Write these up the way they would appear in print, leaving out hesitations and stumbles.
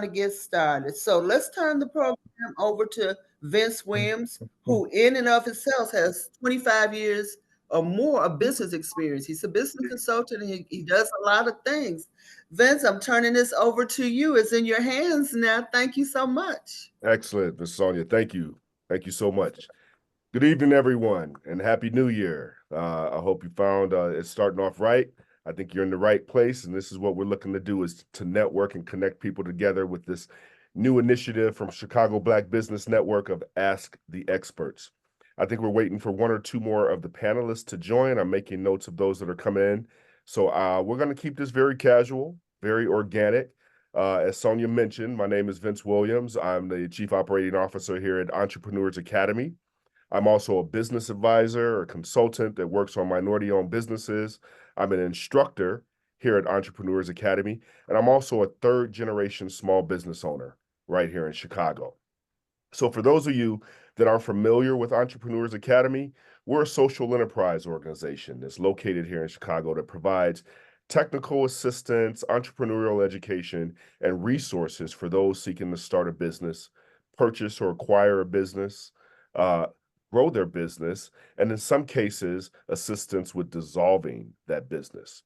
to get started. So let's turn the program over to Vince Williams, who in and of himself has 25 years or more of business experience. He's a business consultant and he does a lot of things. Vince, I'm turning this over to you. It's in your hands now. Thank you so much. Excellent, Miss Sonia. Thank you. Thank you so much. Good evening, everyone, and Happy New Year. I hope you found it starting off right. I think you're in the right place, and this is what we're looking to do is to network and connect people together with this new initiative from Chicago Black Business Network of Ask the Experts. I think we're waiting for one or two more of the panelists to join. I'm making notes of those that are coming in. So we're going to keep this very casual, very organic. As Sonia mentioned, my name is Vince Williams. I'm the Chief Operating Officer here at Entrepreneurs Academy. I'm also a business advisor, a consultant that works on minority-owned businesses. I'm an instructor here at Entrepreneurs Academy, and I'm also a third-generation small business owner right here in Chicago. So for those of you that are familiar with Entrepreneurs Academy, we're a social enterprise organization that's located here in Chicago that provides technical assistance, entrepreneurial education, and resources for those seeking to start a business, purchase or acquire a business, uh, grow their business, and in some cases, assistance with dissolving that business.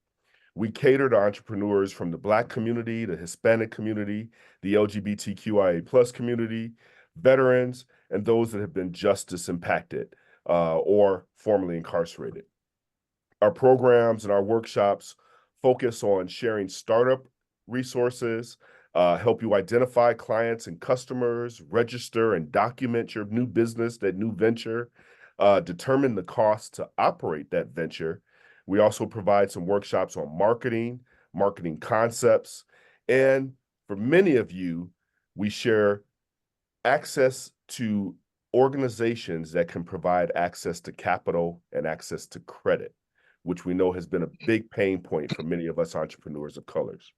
We cater to entrepreneurs from the Black community, the Hispanic community, the LGBTQIA plus community, veterans, and those that have been justice impacted or formerly incarcerated. Our programs and our workshops focus on sharing startup resources, help you identify clients and customers, register and document your new business, that new venture, determine the cost to operate that venture. We also provide some workshops on marketing, marketing concepts, and for many of you, we share access to organizations that can provide access to capital and access to credit, which we know has been a big pain point for many of us entrepreneurs of colors.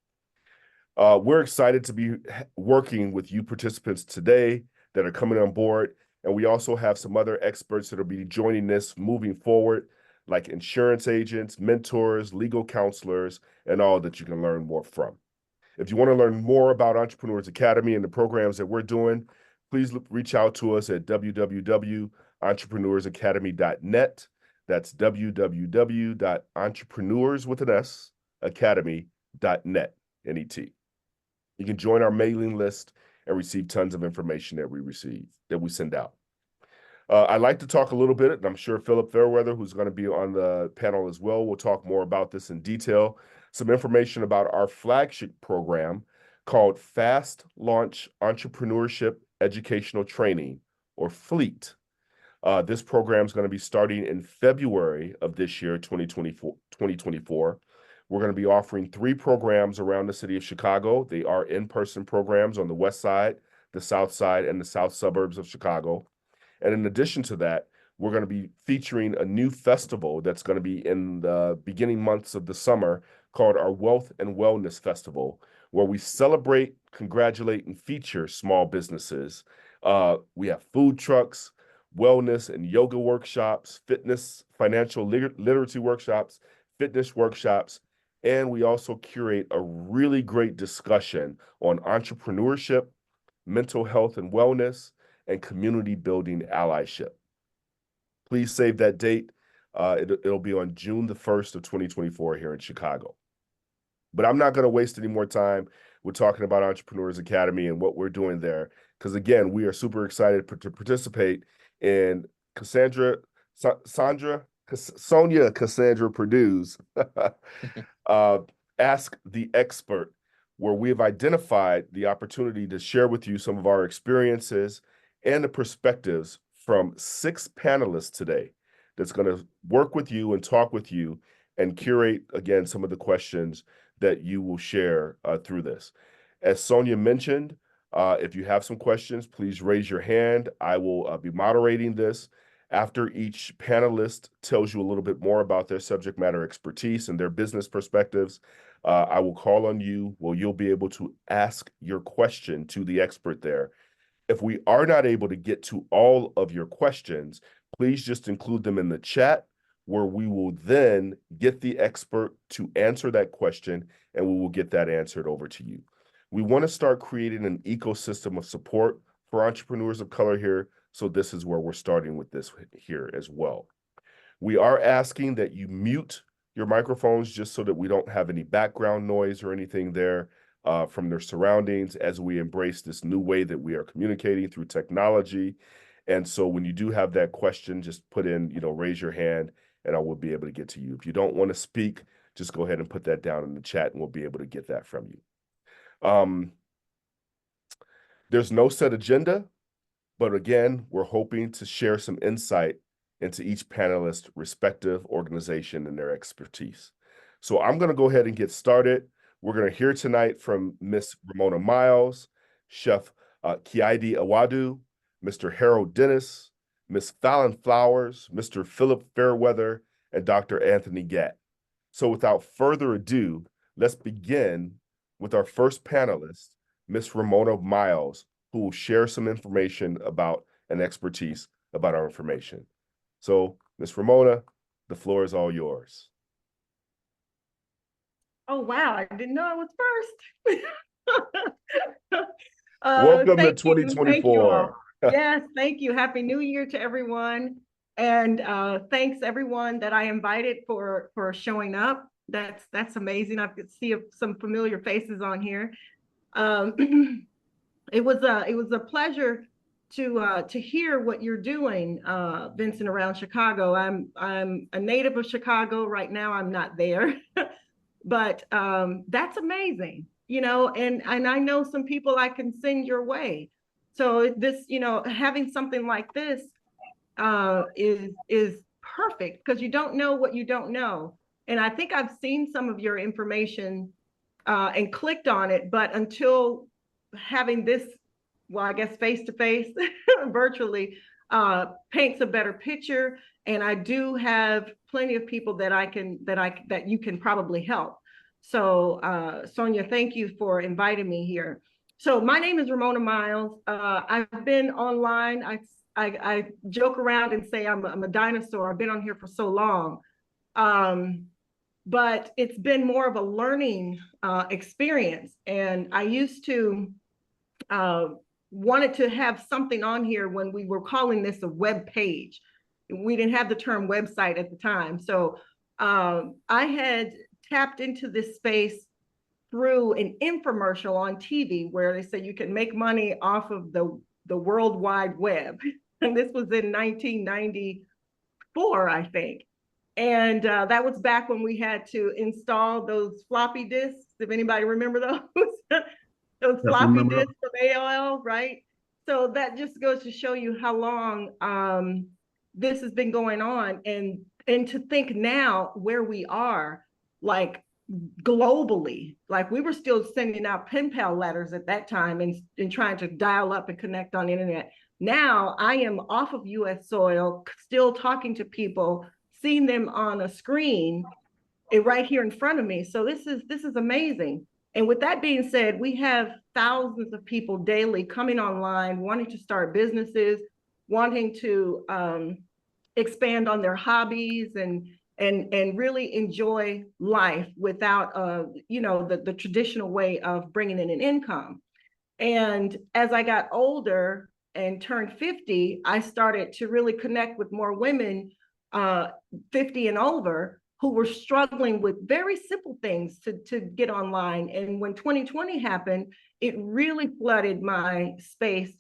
We're excited to be working with you participants today that are coming on board. And we also have some other experts that will be joining this moving forward, like insurance agents, mentors, legal counselors, and all that you can learn more from. If you want to learn more about Entrepreneurs Academy and the programs that we're doing, please reach out to us at www.entrepreneursacademy.net. That's www.entrepreneursacademy.net, N-E-T. You can join our mailing list and receive tons of information that we send out. I'd like to talk a little bit, and I'm sure Philip Fairweather, who's going to be on the panel as well, will talk more about this in detail. Some information about our flagship program called Fast Launch Entrepreneurship Educational Training, or FLEET. This program is going to be starting in February of this year, 2024. We're going to be offering 3 programs around the city of Chicago. They are in-person programs on the west side, the south side, and the south suburbs of Chicago. And in addition to that, we're going to be featuring a new festival that's going to be in the beginning months of the summer called our Wealth and Wellness Festival, where we celebrate, congratulate, and feature small businesses. We have food trucks, wellness and yoga workshops, fitness, financial literacy workshops, fitness workshops, and we also curate a really great discussion on entrepreneurship, mental health and wellness, and community building allyship. Please save that date. It'll be on June the 1st of 2024 here in Chicago. But I'm not going to waste any more time with talking about Entrepreneurs Academy and what we're doing there, because again, we are super excited to participate in Sonia Cassandra Perdue's Ask the Expert, where we have identified the opportunity to share with you some of our experiences and the perspectives from 6 panelists today that's going to work with you and talk with you and curate, again, some of the questions that you will share through this. As Sonia mentioned, if you have some questions, please raise your hand. I will be moderating this. After each panelist tells you a little bit more about their subject matter expertise and their business perspectives, I will call on you. Well, you'll be able to ask your question to the expert there. If we are not able to get to all of your questions, please just include them in the chat, where we will then get the expert to answer that question, and we will get that answered over to you. We want to start creating an ecosystem of support for entrepreneurs of color here. So this is where we're starting with this here as well. We are asking that you mute your microphones just so that we don't have any background noise or anything there from their surroundings as we embrace this new way that we are communicating through technology. And so when you do have that question, just put in, raise your hand and I will be able to get to you. If you don't want to speak, just go ahead and put that down in the chat and we'll be able to get that from you. There's no set agenda, but again, we're hoping to share some insight into each panelist's respective organization and their expertise. So I'm going to go ahead and get started. We're going to hear tonight from Miss Romona Myles, Chef Keidi Awadu, Mr. Harold Dennis, Miss Fallon Flowers, Mr. Philip Fairweather, and Dr. Anthony Gatt. So without further ado, let's begin with our first panelist, Miss Romona Myles, who will share some information about and expertise about our information. So, Miss Romona, the floor is all yours. Oh, wow. I didn't know I was first. Welcome to 2024. Thank you all. Yes, thank you. Happy New Year to everyone. And thanks everyone that I invited for showing up. That's amazing. I could see some familiar faces on here. It was a pleasure to hear what you're doing, Vincent, around Chicago. I'm a native of Chicago right now. I'm not there, but that's amazing, and I know some people I can send your way. So this, having something like this is perfect because you don't know what you don't know. And I think I've seen some of your information and clicked on it, but until having this, well, I guess face-to-face, virtually, paints a better picture. And I do have plenty of people that you can probably help. So Sonia, thank you for inviting me here. So my name is Romona Myles. I've been online. I joke around and say I'm a dinosaur. I've been on here for so long. But it's been more of a learning experience. And I used to wanted to have something on here when we were calling this a web page. We didn't have the term website at the time. So I had tapped into this space through an infomercial on TV where they said you can make money off of the World Wide Web. And this was in 1994, I think. And that was back when we had to install those floppy disks, if anybody remember those. Those floppy disks from AOL, right? So that just goes to show you how long this has been going on. And to think now where we are, like globally, like we were still sending out pen pal letters at that time and trying to dial up and connect on the internet. Now I am off of US soil, still talking to people, seeing them on a screen right here in front of me. So this is amazing. And with that being said, we have thousands of people daily coming online, wanting to start businesses, wanting to expand on their hobbies and really enjoy life without the traditional way of bringing in an income. And as I got older and turned 50, I started to really connect with more women 50 and over who were struggling with very simple things to get online. And when 2020 happened, it really flooded my space,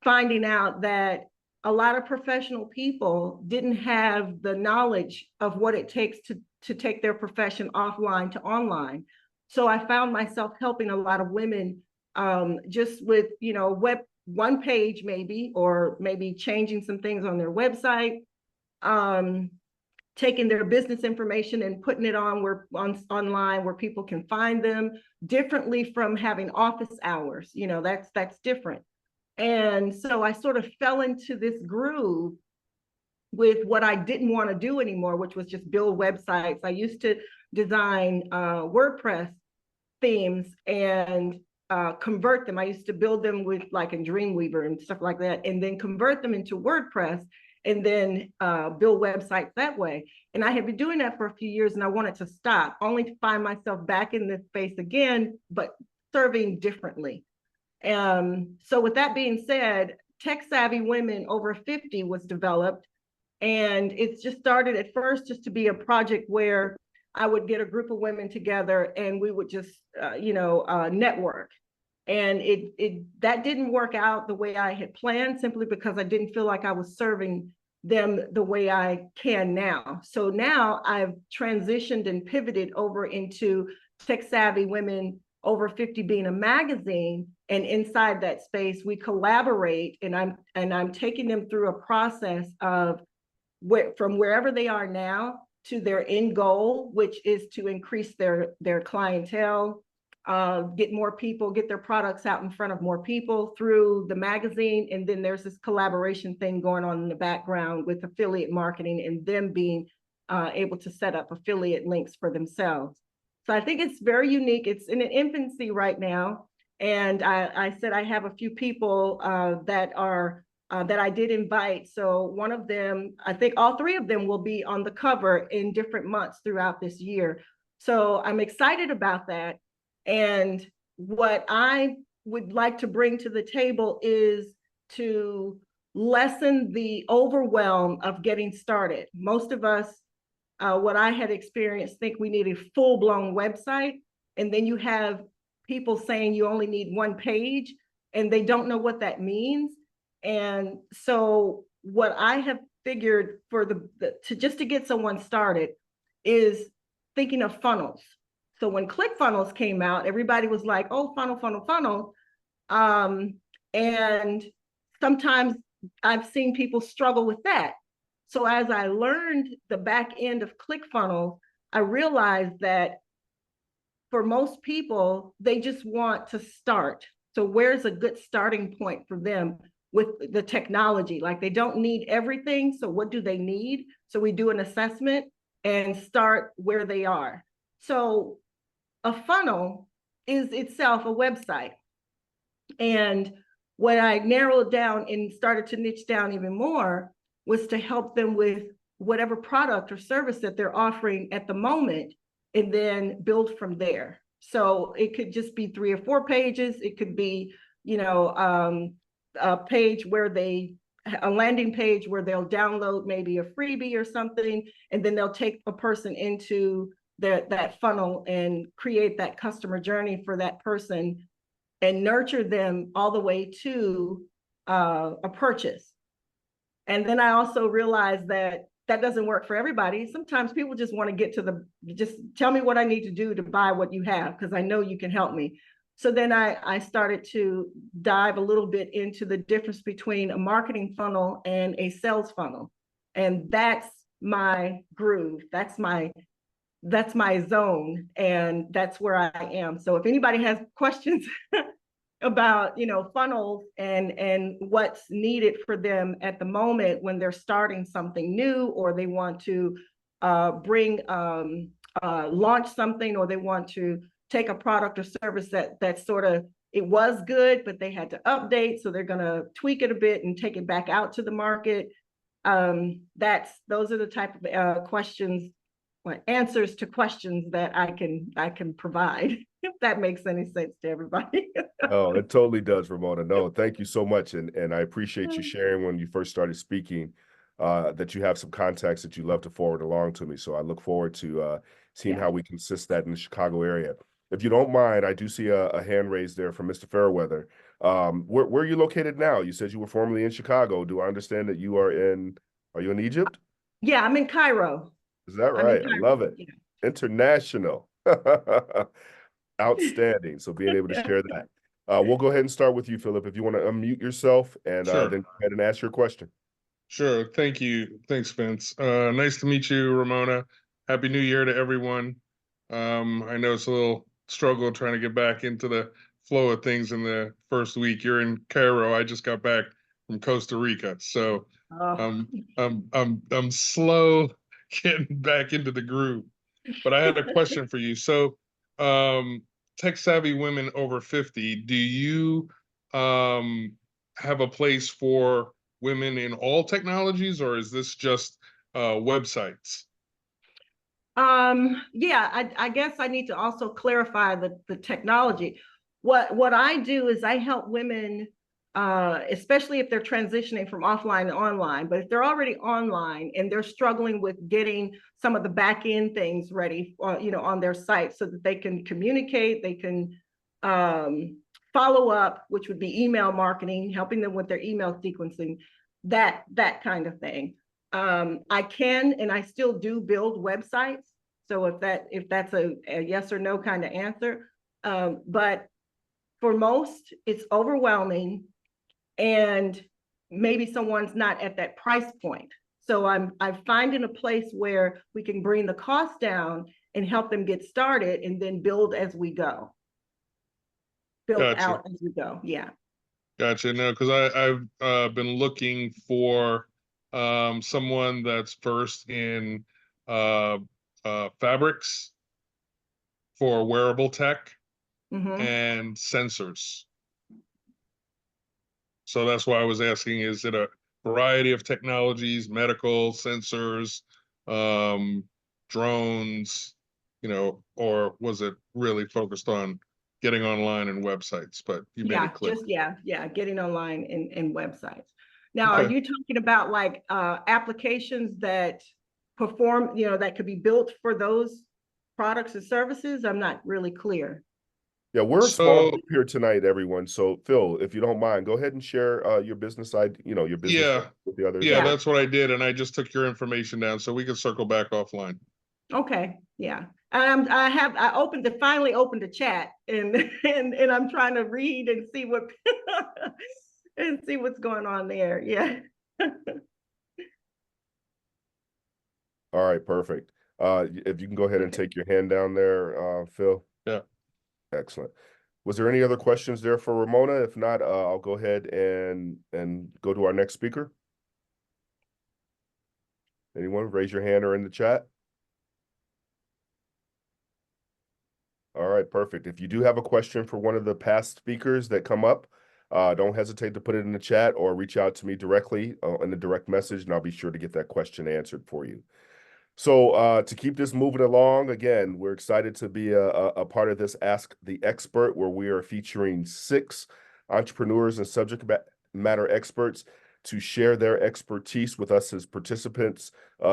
finding out that a lot of professional people didn't have the knowledge of what it takes to take their profession offline to online. So I found myself helping a lot of women just with, web one page maybe, or maybe changing some things on their website, taking their business information and putting it online where people can find them differently from having office hours. That's different. And so I sort of fell into this groove with what I didn't want to do anymore, which was just build websites. I used to design WordPress themes and convert them. I used to build them with like in Dreamweaver and stuff like that, and then convert them into WordPress and then build websites that way. And I had been doing that for a few years and I wanted to stop, only to find myself back in this space again, but serving differently. So with that being said, Tech Savvy Women Over 50 was developed, and it's just started at first just to be a project where I would get a group of women together and we would just, network. And that didn't work out the way I had planned, simply because I didn't feel like I was serving them the way I can now. So now I've transitioned and pivoted over into Tech Savvy Women Over 50 being a magazine. And inside that space, we collaborate, and I'm taking them through a process of from wherever they are now to their end goal, which is to increase their clientele, get more people, get their products out in front of more people through the magazine. And then there's this collaboration thing going on in the background with affiliate marketing and them being able to set up affiliate links for themselves. So I think it's very unique. It's in an infancy right now. And I said I have a few people that I did invite. So one of them, I think all three of them will be on the cover in different months throughout this year. So I'm excited about that. And what I would like to bring to the table is to lessen the overwhelm of getting started. Most of us, what I had experienced, think we need a full-blown website, and then you have people saying you only need one page, and they don't know what that means. And so what I have figured for to get someone started is thinking of funnels. So when ClickFunnels came out, everybody was like, oh, funnel, funnel, funnel. And sometimes I've seen people struggle with that. So as I learned the back end of ClickFunnels, I realized that for most people, they just want to start. So where's a good starting point for them with the technology? Like, they don't need everything. So what do they need? So we do an assessment and start where they are. So a funnel is itself a website. And what I narrowed down and started to niche down even more was to help them with whatever product or service that they're offering at the moment, and then build from there. So it could just be 3 or 4 pages. It could be, a page where a landing page where they'll download maybe a freebie or something, and then they'll take a person into that funnel and create that customer journey for that person and nurture them all the way to a purchase. And then I also realized that doesn't work for everybody. Sometimes people just want to get to just tell me what I need to do to buy what you have, because I know you can help me. So then I started to dive a little bit into the difference between a marketing funnel and a sales funnel. And that's my groove. That's my zone. And that's where I am. So if anybody has questions about, funnels and what's needed for them at the moment when they're starting something new, or they want to launch something, or they want to take a product or service that sort of, it was good, but they had to update. So they're going to tweak it a bit and take it back out to the market. Those are the type of questions, answers to questions that I can provide, if that makes any sense to everybody. Oh, it totally does, Romona. No, thank you so much. And I appreciate you sharing when you first started speaking, that you have some contacts that you love to forward along to me. So I look forward to seeing how we can assist that in the Chicago area. If you don't mind, I do see a hand raised there from Mr. Fairweather. Where are you located now? You said you were formerly in Chicago. Do I understand that are you in Egypt? Yeah, I'm in Cairo. Is that right? I love it. Yeah. International. Outstanding. So being able to share that. We'll go ahead and start with you, Philip, if you want to unmute yourself and then go ahead and ask your question. Sure. Thank you. Thanks, Vince. Nice to meet you, Romona. Happy New Year to everyone. I know it's a little struggle trying to get back into the flow of things in the first week. You're in Cairo. I just got back from Costa Rica. So I'm slow getting back into the groove. But I had a question for you. So Tech Savvy Women Over 50, do you have a place for women in all technologies, or is this just websites? Yeah, I guess I need to also clarify the technology. what I do is I help women, especially if they're transitioning from offline to online, but if they're already online and they're struggling with getting some of the back end things ready, on their site so that they can communicate, they can follow up, which would be email marketing, helping them with their email sequencing, that kind of thing. I can, and I still do build websites. So if that's a yes or no kind of answer, but for most, it's overwhelming, and maybe someone's not at that price point. So I'm finding a place where we can bring the cost down and help them get started, and then build as we go. Build Gotcha. out as we go. Yeah. Gotcha. No, because I've been looking for someone that's versed in fabrics for wearable tech and sensors. So that's why I was asking, is it a variety of technologies, medical, sensors, drones, or was it really focused on getting online and websites? But you made it clear. Getting online and websites. Now, are you talking about like applications that perform, that could be built for those products and services? I'm not really clear. Yeah, we're a small group here tonight, everyone. So Phil, if you don't mind, go ahead and share your business your business with the others. Yeah, that's what I did, and I just took your information down, so we can circle back offline. Okay, yeah. I finally opened the chat, and I'm trying to read and see what and see what's going on there. Yeah. All right, perfect. If you can go ahead and take your hand down there, Phil. Yeah. Excellent. Was there any other questions there for Ramona? If not, I'll go ahead and go to our next speaker. Anyone raise your hand or in the chat? All right, perfect. If you do have a question for one of the past speakers that come up, don't hesitate to put it in the chat or reach out to me directly in a direct message, and I'll be sure to get that question answered for you. So to keep this moving along, again, we're excited to be a part of this Ask the Expert, where we are featuring 6 entrepreneurs and subject matter experts to share their expertise with us as participants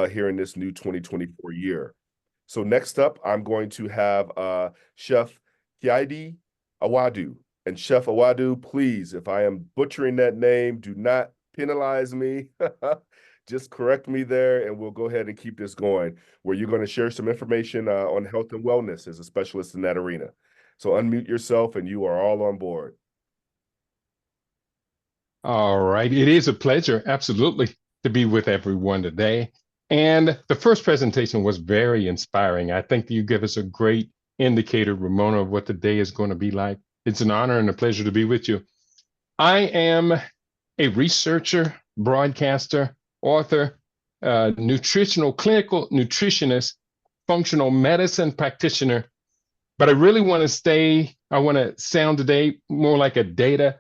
here in this new 2024 year. So next up, I'm going to have Chef Keidi Awadu. And Chef Awadu, please, if I am butchering that name, do not penalize me. Just correct me there, and we'll go ahead and keep this going, where you're going to share some information on health and wellness as a specialist in that arena. So unmute yourself, and you are all on board. All right. It is a pleasure, absolutely, to be with everyone today. And the first presentation was very inspiring. I think you give us a great indicator, Ramona, of what the day is going to be like. It's an honor and a pleasure to be with you. I am a researcher, broadcaster, author, nutritional, clinical nutritionist, functional medicine practitioner. But I really want to sound today more like a data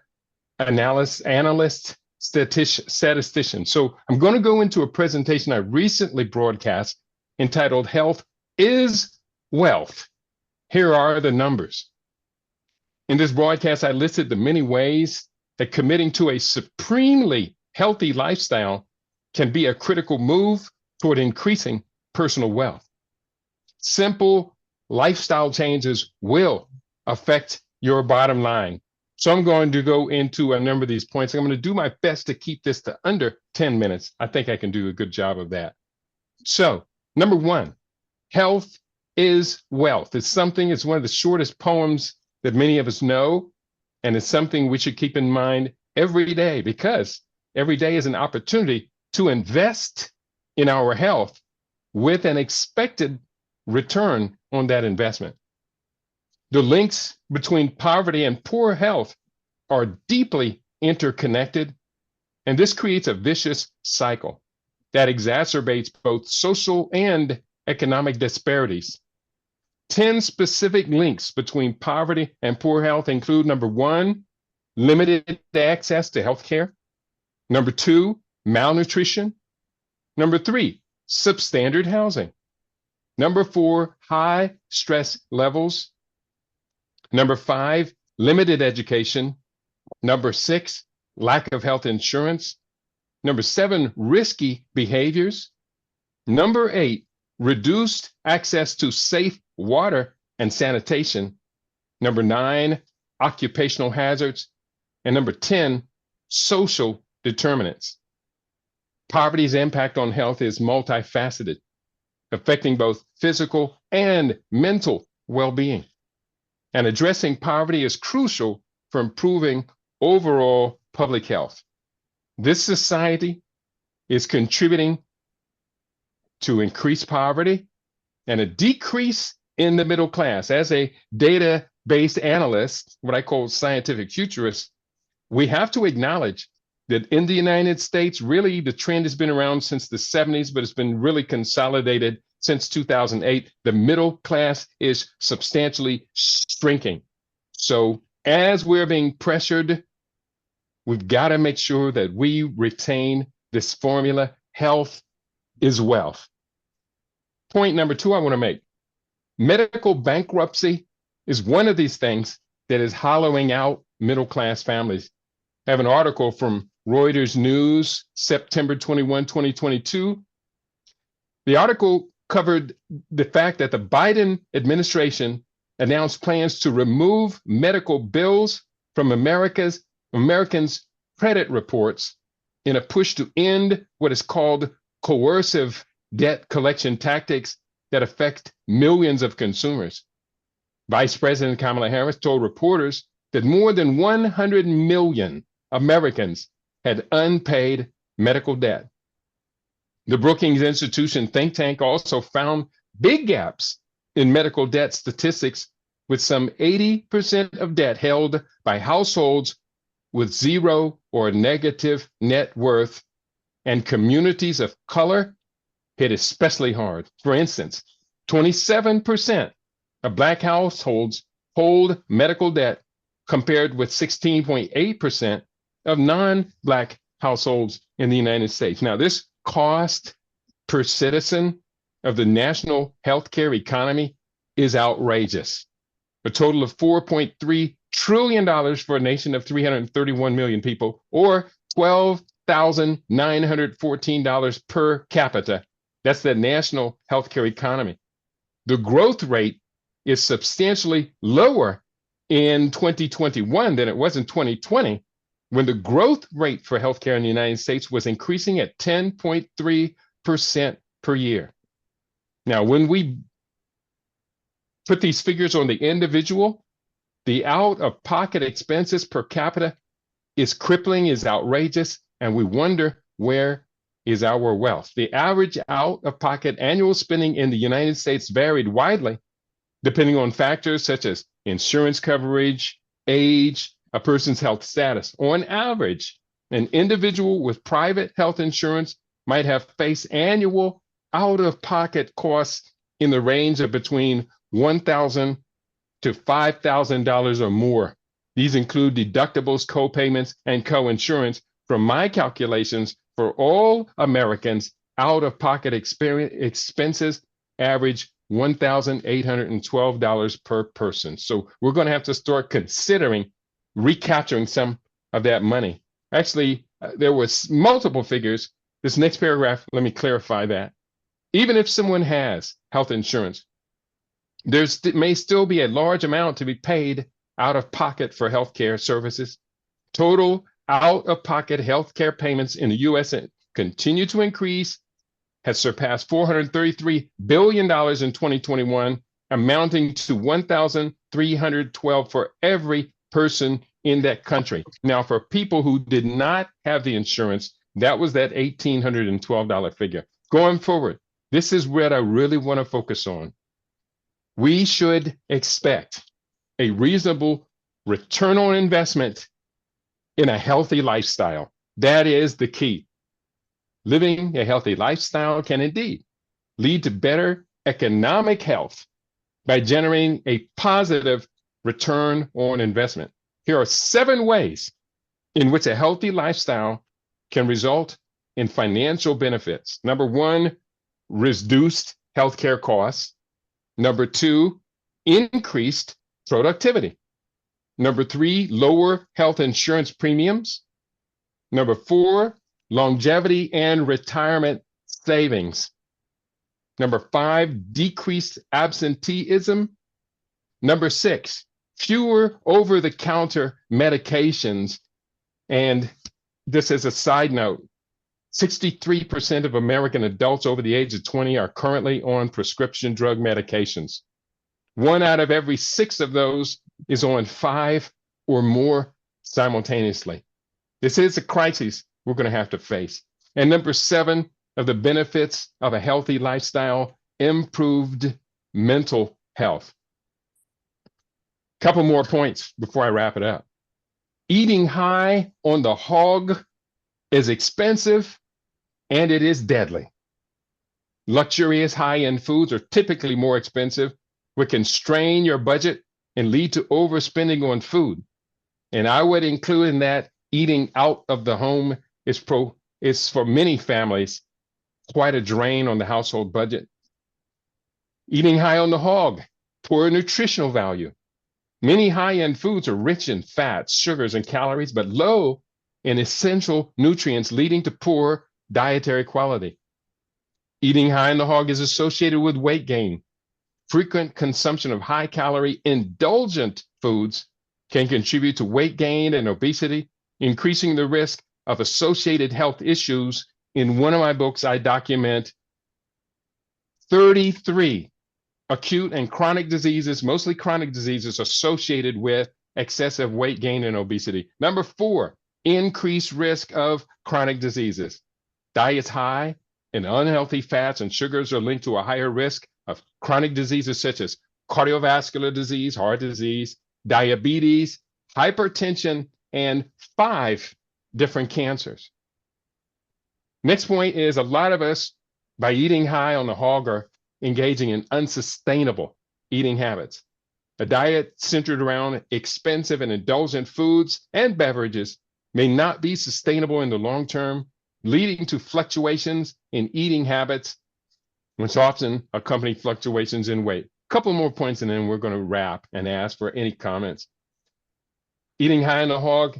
analyst, statistician. So I'm going to go into a presentation I recently broadcast entitled Health is Wealth. Here are the numbers. In this broadcast, I listed the many ways that committing to a supremely healthy lifestyle can be a critical move toward increasing personal wealth. Simple lifestyle changes will affect your bottom line. So I'm going to go into a number of these points. I'm going to do my best to keep this to under 10 minutes. I think I can do a good job of that. So, number 1, health is wealth. It's one of the shortest poems that many of us know, and it's something we should keep in mind every day, because every day is an opportunity to invest in our health with an expected return on that investment. The links between poverty and poor health are deeply interconnected, and this creates a vicious cycle that exacerbates both social and economic disparities. 10 specific links between poverty and poor health include: number 1, limited access to health care; number 2, malnutrition; number 3, substandard housing; number 4, high stress levels; number 5, limited education. Number 6, lack of health insurance. Number 7, risky behaviors. Number 8, reduced access to safe water and sanitation. Number 9, occupational hazards. And number 10, social determinants. Poverty's impact on health is multifaceted, affecting both physical and mental well-being. And addressing poverty is crucial for improving overall public health. This society is contributing to increased poverty and a decrease in the middle class. As a data-based analyst, what I call scientific futurist, we have to acknowledge that in the United States, really the trend has been around since the 70s, but it's been really consolidated since 2008. The middle class is substantially shrinking. So as we're being pressured, we've got to make sure that we retain this formula: health is wealth. Point number 2 I want to make: medical bankruptcy is one of these things that is hollowing out middle class families. I have an article from Reuters News, September 21, 2022. The article covered the fact that the Biden administration announced plans to remove medical bills from Americans' credit reports in a push to end what is called coercive debt collection tactics that affect millions of consumers. Vice President Kamala Harris told reporters that more than 100 million Americans had unpaid medical debt. The Brookings Institution think tank also found big gaps in medical debt statistics, with some 80% of debt held by households with zero or negative net worth, and communities of color hit especially hard. For instance, 27% of Black households hold medical debt, compared with 16.8% of non-Black households in the United States. Now, this cost per citizen of the national healthcare economy is outrageous. A total of $4.3 trillion for a nation of 331 million people, or $12,914 per capita. That's the national healthcare economy. The growth rate is substantially lower in 2021 than it was in 2020, when the growth rate for healthcare in the United States was increasing at 10.3% per year. Now, when we put these figures on the individual, the out-of-pocket expenses per capita is crippling, is outrageous, and we wonder, where is our wealth? The average out-of-pocket annual spending in the United States varied widely, depending on factors such as insurance coverage, age, a person's health status. On average, an individual with private health insurance might have faced annual out-of-pocket costs in the range of between $1,000 to $5,000 or more. These include deductibles, co-payments, and co-insurance. From my calculations, for all Americans, out-of-pocket expenses average $1,812 per person. So we're going to have to start considering recapturing some of that money. Actually, there was multiple figures. This next paragraph, let me clarify that. Even if someone has health insurance, there may still be a large amount to be paid out of pocket for healthcare services. Total out-of-pocket healthcare payments in the U.S. continue to increase, has surpassed $433 billion in 2021, amounting to $1,312 for every person in that country. Now, for people who did not have the insurance, that was that $1,812 figure. Going forward, this is what I really want to focus on. We should expect a reasonable return on investment in a healthy lifestyle. That is the key. Living a healthy lifestyle can indeed lead to better economic health by generating a positive return on investment. Here are 7 ways in which a healthy lifestyle can result in financial benefits. Number 1, reduced healthcare costs. Number 2, increased productivity. Number 3, lower health insurance premiums. Number 4, longevity and retirement savings. Number 5, decreased absenteeism. Number 6, fewer over-the-counter medications. And this is a side note, 63% of American adults over the age of 20 are currently on prescription drug medications. 1 out of every 6 of those is on 5 or more simultaneously. This is a crisis we're going to have to face. And number 7 of the benefits of a healthy lifestyle, improved mental health. Couple more points before I wrap it up. Eating high on the hog is expensive and it is deadly. Luxurious high-end foods are typically more expensive, which can strain your budget and lead to overspending on food. And I would include in that eating out of the home is for many families quite a drain on the household budget. Eating high on the hog, poor nutritional value. Many high-end foods are rich in fats, sugars, and calories, but low in essential nutrients, leading to poor dietary quality. Eating high on the hog is associated with weight gain. Frequent consumption of high-calorie, indulgent foods can contribute to weight gain and obesity, increasing the risk of associated health issues. In one of my books, I document 33 acute and chronic diseases, mostly chronic diseases associated with excessive weight gain and obesity. Number 4, increased risk of chronic diseases. Diets high in unhealthy fats and sugars are linked to a higher risk of chronic diseases such as cardiovascular disease, heart disease, diabetes, hypertension, and 5 different cancers. Next point is a lot of us, by eating high on the hog, are engaging in unsustainable eating habits. A diet centered around expensive and indulgent foods and beverages may not be sustainable in the long term, leading to fluctuations in eating habits, which often accompany fluctuations in weight. A couple more points and then we're going to wrap and ask for any comments. Eating high on the hog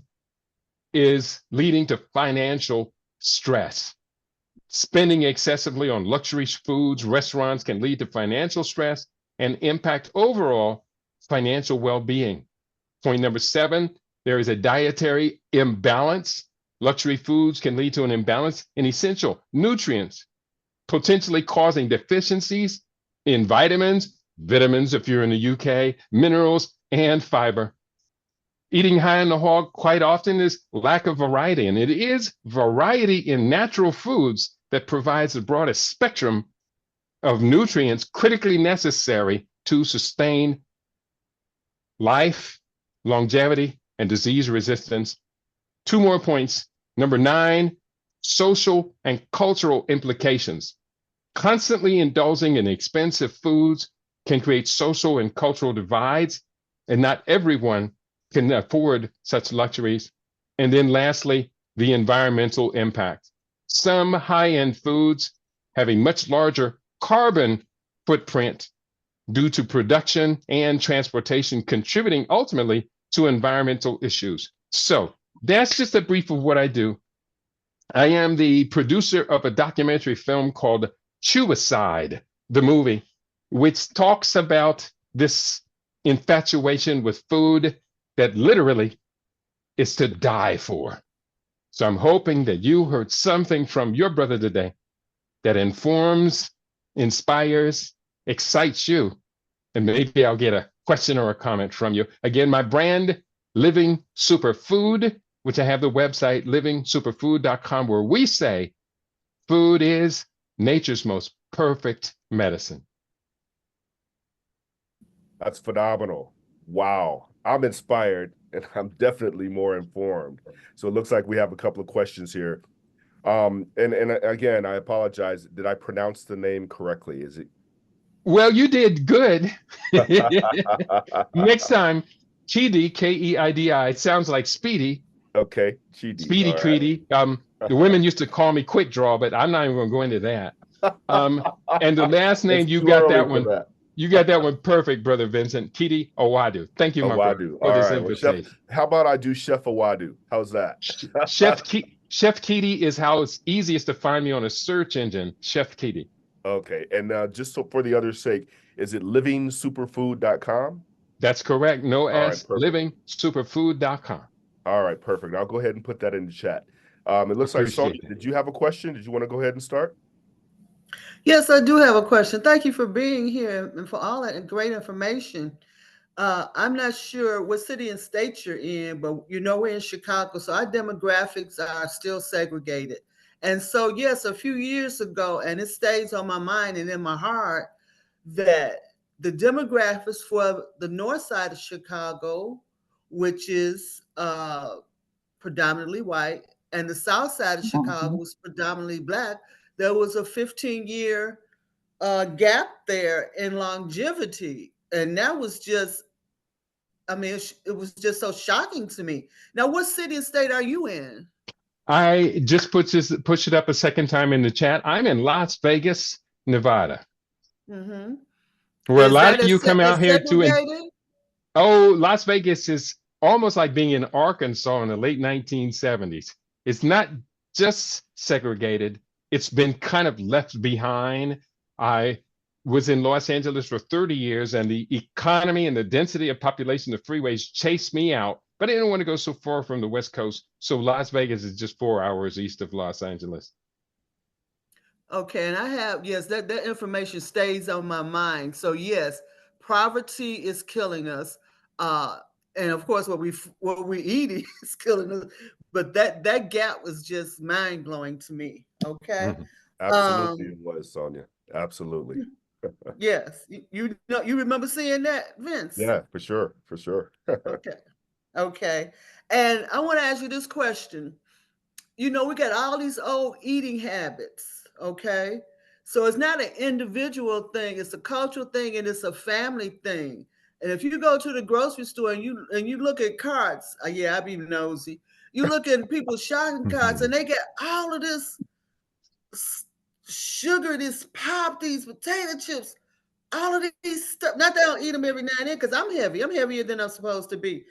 is leading to financial stress. Spending excessively on luxury foods, restaurants can lead to financial stress and impact overall financial well-being. Point number 7, there is a dietary imbalance. Luxury foods can lead to an imbalance in essential nutrients, potentially causing deficiencies in vitamins if you're in the UK, minerals, and fiber. Eating high on the hog quite often is lack of variety, and it is variety in natural foods that provides the broadest spectrum of nutrients critically necessary to sustain life, longevity, and disease resistance. 2 more points. Number 9, social and cultural implications. Constantly indulging in expensive foods can create social and cultural divides, and not everyone can afford such luxuries. And then lastly, the environmental impact. Some high-end foods have a much larger carbon footprint due to production and transportation, contributing ultimately to environmental issues. So that's just a brief of what I do. I am the producer of a documentary film called Chewicide, the movie, which talks about this infatuation with food that literally is to die for. So I'm hoping that you heard something from your brother today that informs, inspires, excites you, and maybe I'll get a question or a comment from you. Again, my brand, Living Superfood, which I have the website livingsuperfood.com, where we say food is nature's most perfect medicine. That's phenomenal. Wow. I'm inspired and I'm definitely more informed. So it looks like we have a couple of questions here. And again, I apologize. Did I pronounce the name correctly? Is it? Well, you did good. Next time, Keidi, Keidi, sounds like Speedy. Okay, Keidi. Speedy Keidi. The women used to call me Quick Draw, but I'm not even going to go into that. And the last name, you got that one. You got that one perfect, Brother Vincent. Keidi Awadu. Thank you, my brother, Awadu. for All this right. Well, Chef, invitation. how about I do Chef Awadu? How's that? Chef Keidi is how it's easiest to find me on a search engine. Chef Keidi. Okay. And just so for the other's sake, is it livingsuperfood.com? That's correct. No All right, S. perfect. Livingsuperfood.com. All right, perfect. I'll go ahead and put that in the chat. It looks like Sonia, Appreciate that. did you have a question? Did you want to go ahead and start? Yes, I do have a question. Thank you for being here and for all that great information. I'm not sure what city and state you're in, but we're in Chicago, so our demographics are still segregated. And so, yes, a few years ago, and it stays on my mind and in my heart, that the demographics for the north side of Chicago, which is predominantly white, and the south side of Chicago was predominantly Black, there was a 15-year gap there in longevity. And that was just, I mean, it was just so shocking to me. Now, what city and state are you in? I just push it up a second time in the chat. I'm in Las Vegas, Nevada, Mm-hmm. where a Is lot that of you come out as here to. segregated? Oh, Las Vegas is almost like being in Arkansas in the late 1970s. It's not just segregated, it's been kind of left behind. I was in Los Angeles for 30 years, and the economy and the density of population, the freeways chased me out, but I didn't want to go so far from the West Coast. So Las Vegas is just 4 hours east of Los Angeles. Okay, and I have, yes, that information stays on my mind. So yes, poverty is killing us. And of course what we're eating is killing us. But that gap was just mind-blowing to me. Okay. Absolutely, it was, Sonia. Absolutely. Yes. You remember seeing that, Vince? Yeah, for sure. For sure. Okay. Okay. And I want to ask you this question. We got all these old eating habits, okay? So it's not an individual thing, it's a cultural thing, and it's a family thing. And if you go to the grocery store and you look at carts, yeah, I be nosy. You look at people's shopping carts and they get all of this sugar, this pop, these potato chips, all of these stuff. Not that I don't eat them every now and then because I'm heavy. I'm heavier than I'm supposed to be.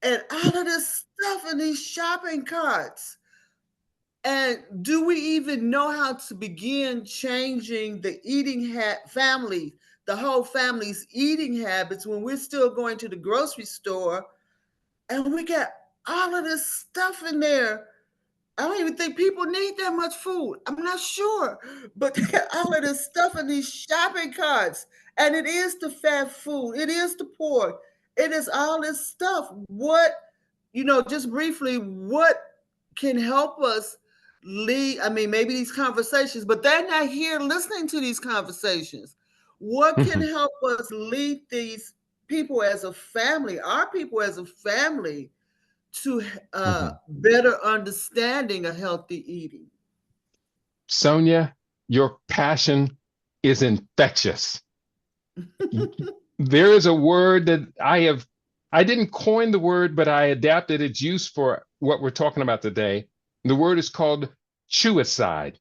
And all of this stuff in these shopping carts. And do we even know how to begin changing the the whole family's eating habits when we're still going to the grocery store and we got all of this stuff in there? I don't even think people need that much food. I'm not sure. But they got all of this stuff in these shopping carts. And it is the fat food. It is the pork. It is all this stuff. Just briefly, what can help us lead? I mean, maybe these conversations, but they're not here listening to these conversations. What can help us lead these people as a family, our people as a family, to better understanding of healthy eating? Sonia, your passion is infectious. There is a word that I didn't coin the word, but I adapted its use for what we're talking about today. The word is called chewicide,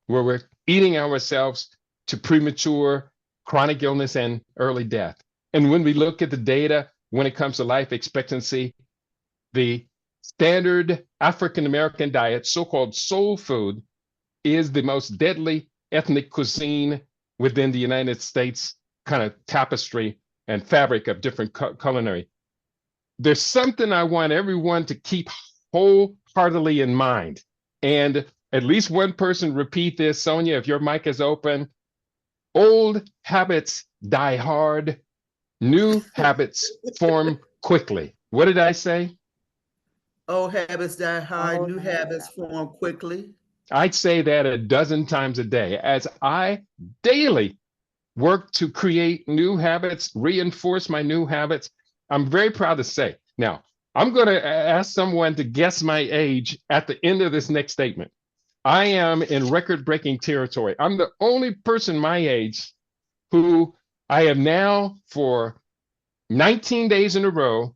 where we're eating ourselves to premature chronic illness and early death. And when we look at the data, when it comes to life expectancy, the standard African-American diet, so-called soul food, is the most deadly ethnic cuisine within the United States kind of tapestry and fabric of different culinary. There's something I want everyone to keep wholeheartedly in mind. And at least one person repeat this. Sonia, if your mic is open, old habits die hard, new habits form quickly. What did I say? Old habits die hard, new habits form quickly. I'd say that a dozen times a day as I daily work to create new habits, reinforce my new habits. I'm very proud to say. Now, I'm going to ask someone to guess my age at the end of this next statement. I am in record-breaking territory. I'm the only person my age who I have now for 19 days in a row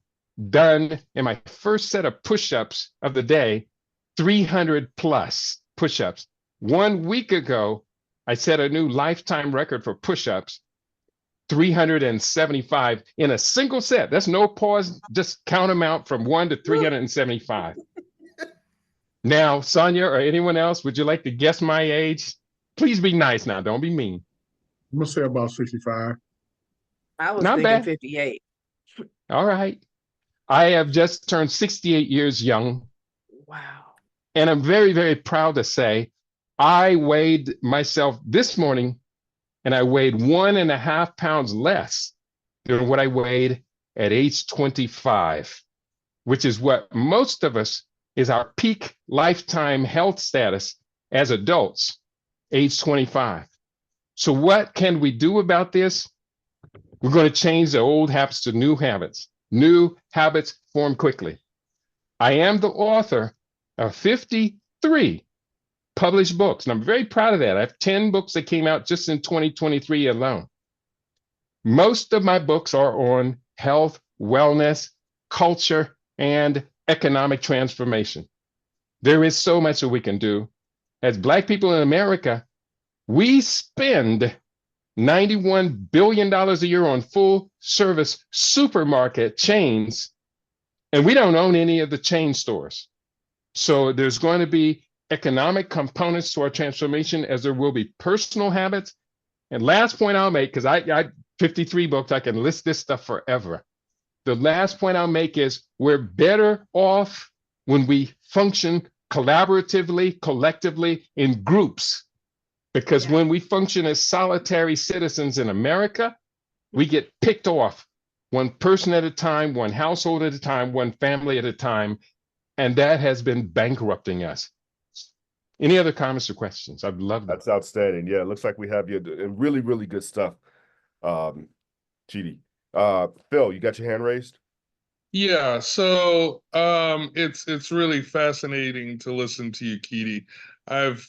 done in my first set of push-ups of the day, 300 plus push-ups. 1 week ago, I set a new lifetime record for push-ups, 375 in a single set. That's no pause. Just count them out from 1 to 375. Now, Sonia or anyone else, would you like to guess my age? Please be nice now. Don't be mean. I'm gonna say about 65. I was Not thinking bad. 58. All right. I have just turned 68 years young. Wow. And I'm very, very proud to say I weighed myself this morning and I weighed 1.5 pounds less than what I weighed at age 25, which is what most of us is our peak lifetime health status as adults, age 25. So what can we do about this? We're going to change the old habits to new habits. New habits form quickly. I am the author of 53 published books, and I'm very proud of that. I have 10 books that came out just in 2023 alone. Most of my books are on health, wellness, culture, and economic transformation. There is so much that we can do. As Black people in America, we spend $91 billion a year on full service supermarket chains, and we don't own any of the chain stores. So there's going to be economic components to our transformation as there will be personal habits. And last point I'll make, because I 53 books, I can list this stuff forever. The last point I'll make is we're better off when we function collaboratively, collectively, in groups. Because when we function as solitary citizens in America, we get picked off one person at a time, one household at a time, one family at a time. And that has been bankrupting us. Any other comments or questions? I'd love that. That's outstanding. Yeah, it looks like we have you really, really good stuff. Keidi. Phil, you got your hand raised? Yeah, so it's really fascinating to listen to you, Keidi. I've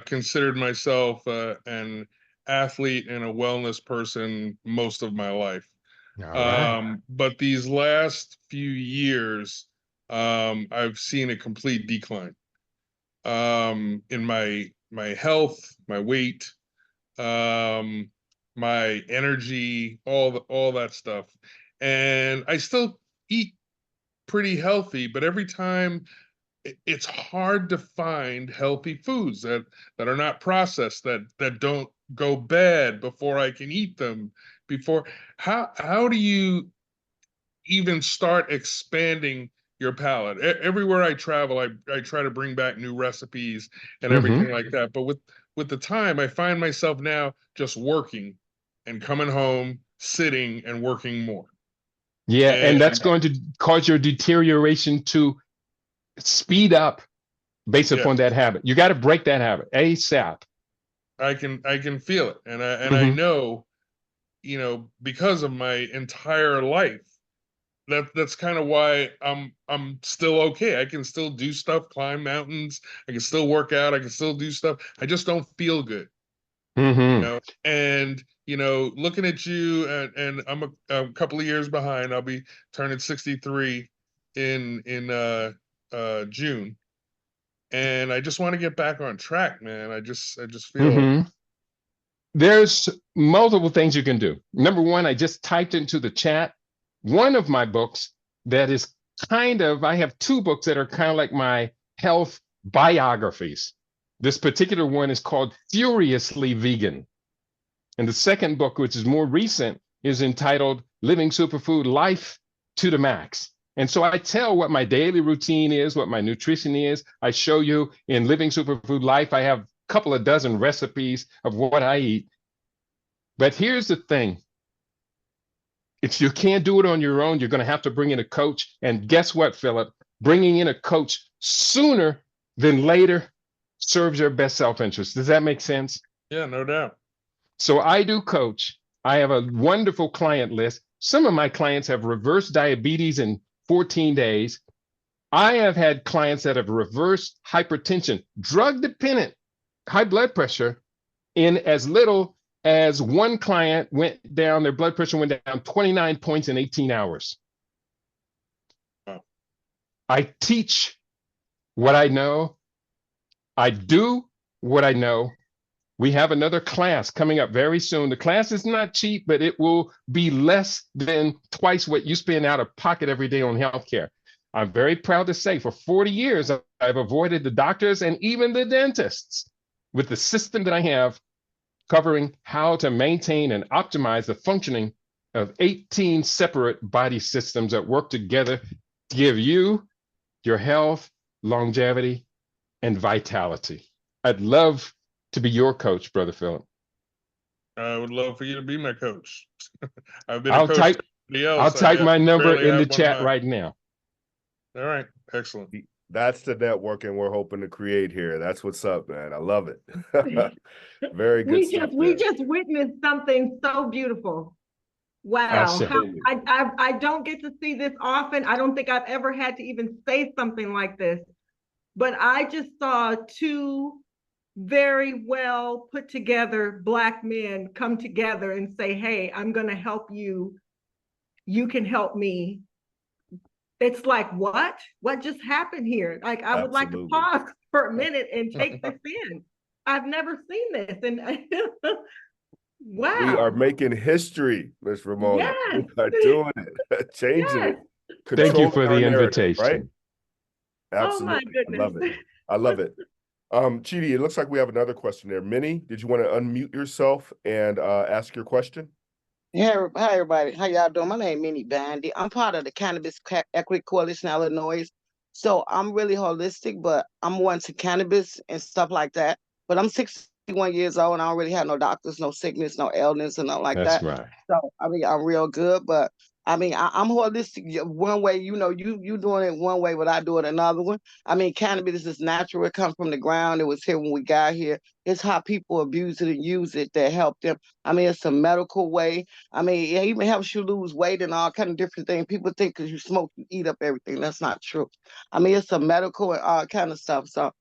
considered myself an athlete and a wellness person most of my life. All right. But these last few years, I've seen a complete decline in my health, my weight, my energy, all that stuff. And I still eat pretty healthy, but every time it's hard to find healthy foods that are not processed, that don't go bad before I can eat them. Before, how do you even start expanding your palate? Everywhere I travel, I try to bring back new recipes and everything like that. But with the time, I find myself now just working and coming home, sitting and working more. Yeah, and that's going to cause your deterioration to speed up based upon that habit. You got to break that habit ASAP. I can feel it, and I know, because of my entire life, that's kind of why I'm still okay. I can still do stuff, climb mountains. I can still work out. I can still do stuff. I just don't feel good. And looking at you, and I'm a couple of years behind. I'll be turning 63 in June, and I just want to get back on track, man. I just feel there's multiple things you can do. Number one, I just typed into the chat one of my books that is I have two books that are kind of like my health biographies. This particular one is called Furiously Vegan. And the second book, which is more recent, is entitled Living Superfood Life to the Max. And so I tell what my daily routine is, what my nutrition is. I show you in Living Superfood Life, I have a couple of dozen recipes of what I eat. But here's the thing. If you can't do it on your own, you're going to have to bring in a coach. And guess what, Philip? Bringing in a coach sooner than later serves your best self-interest. Does that make sense? Yeah, no doubt. So I do coach. I have a wonderful client list. Some of my clients have reversed diabetes in 14 days. I have had clients that have reversed hypertension, drug-dependent high blood pressure in as little as one client their blood pressure went down 29 points in 18 hours. Wow. I teach what I know. I do what I know. We have another class coming up very soon. The class is not cheap, but it will be less than twice what you spend out of pocket every day on healthcare. I'm very proud to say for 40 years, I've avoided the doctors and even the dentists with the system that I have covering how to maintain and optimize the functioning of 18 separate body systems that work together to give you your health, longevity, and vitality. I'd love to be your coach, Brother Philip. I would love for you to be my coach. I've been I'll a coach type, to somebody else. I'll type my number barely in the have one chat mind. right now. All right, excellent. That's the networking we're hoping to create here. That's what's up, man. I love it. Very good We stuff we there. just witnessed something so beautiful. Wow. Absolutely. I don't get to see this often. I don't think I've ever had to even say something like this, but I just saw two very well put together Black men come together and say, hey, I'm going to help you. You can help me. It's like, what just happened here? Like, I would like to pause for a minute and take this in. I've never seen this. And wow. We are making history, Miss Romona. Yes. We are doing it, changing Yes. it. Thank you for Controlling the our narrative, invitation. right? Oh my Absolutely. goodness. I love it. I love it. Keidi, it looks like we have another question there. Minnie, did you want to unmute yourself and ask your question? Yeah, hi everybody. How y'all doing? My name is Minnie Bandy. I'm part of the Cannabis Equity Coalition Illinois. So I'm really holistic, but I'm more into cannabis and stuff like that. But I'm 61 years old and I don't really have no doctors, no sickness, no illness, and nothing like That's that. right. So I mean, I'm real good, but I mean, I'm holistic. One way, you doing it one way, but I do it another one. I mean, cannabis is natural. It comes from the ground. It was here when we got here. It's how people abuse it and use it that help them. I mean, it's a medical way. I mean, it even helps you lose weight and all kind of different things. People think because you smoke, you eat up everything. That's not true. I mean, it's a medical and all kind of stuff. So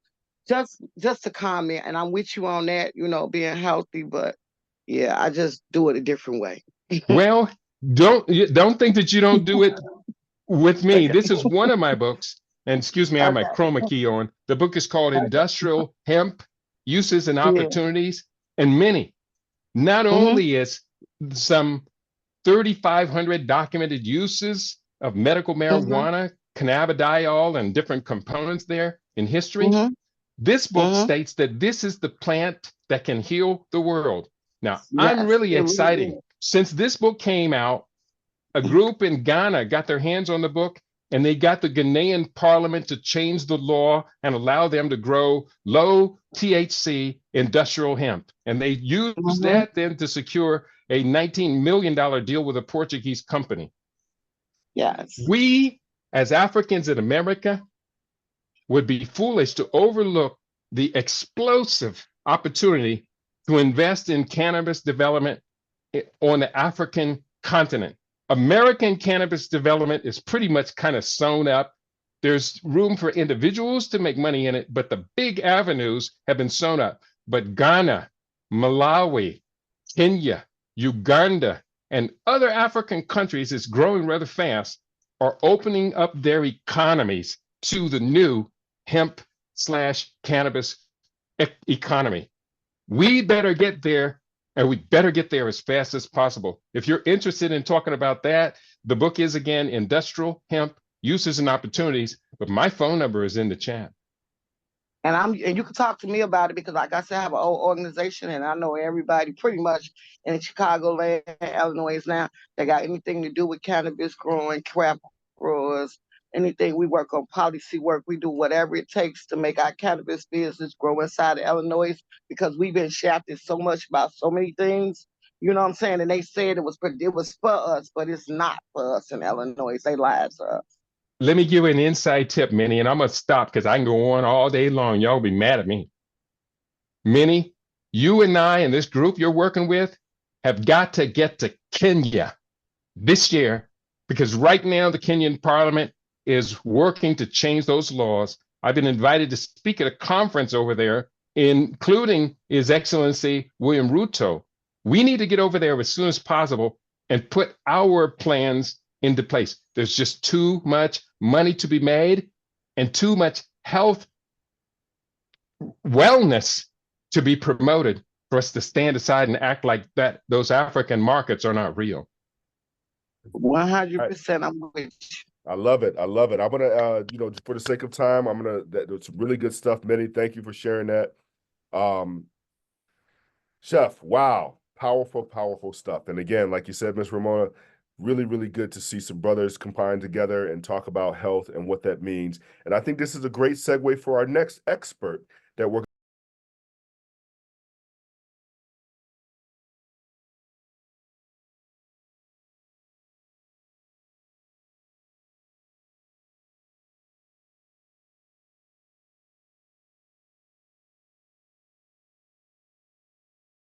just to comment, and I'm with you on that, being healthy, but yeah, I just do it a different way. Well, don't think that you don't do it with me. This is one of my books. And excuse me, I have my chroma key on. The book is called Industrial Hemp Uses and Opportunities. And many, not only is some 3,500 documented uses of medical marijuana, cannabidiol, and different components there in history. This book states that this is the plant that can heal the world. Now, I'm really excited. Since this book came out, a group in Ghana got their hands on the book and they got the Ghanaian parliament to change the law and allow them to grow low THC industrial hemp. And they used that then to secure a $19 million deal with a Portuguese company. Yes. We, as Africans in America, would be foolish to overlook the explosive opportunity to invest in cannabis development on the African continent. American cannabis development is pretty much kind of sewn up. There's room for individuals to make money in it, but the big avenues have been sewn up. But Ghana, Malawi, Kenya, Uganda, and other African countries, it's growing rather fast, are opening up their economies to the new hemp/cannabis economy. We better get there, and we better get there as fast as possible. If you're interested in talking about that, the book is, again, Industrial Hemp Uses and Opportunities, but my phone number is in the chat. And you can talk to me about it because, like I said, I have an old organization and I know everybody pretty much in Chicagoland, Illinois now that got anything to do with cannabis growing, craft growers, anything. We work on policy work. We do whatever it takes to make our cannabis business grow inside of Illinois because we've been shafted so much about so many things. You know what I'm saying? And they said it was for us, but it's not for us in Illinois. They lied to us. Let me give you an inside tip, Minnie, and I'm going to stop because I can go on all day long. Y'all be mad at me. Minnie, you and I and this group you're working with have got to get to Kenya this year because right now the Kenyan parliament is working to change those laws. I've been invited to speak at a conference over there, including His Excellency William Ruto. We need to get over there as soon as possible and put our plans into place. There's just too much money to be made and too much health wellness to be promoted for us to stand aside and act like that those African markets are not real. 100%. I'm with you. I love it. I love it. I'm gonna, for the sake of time, that's really good stuff, Minnie. Thank you for sharing that. Chef, wow, powerful, powerful stuff. And again, like you said, Miss Romona, really, really good to see some brothers combine together and talk about health and what that means. And I think this is a great segue for our next expert that we're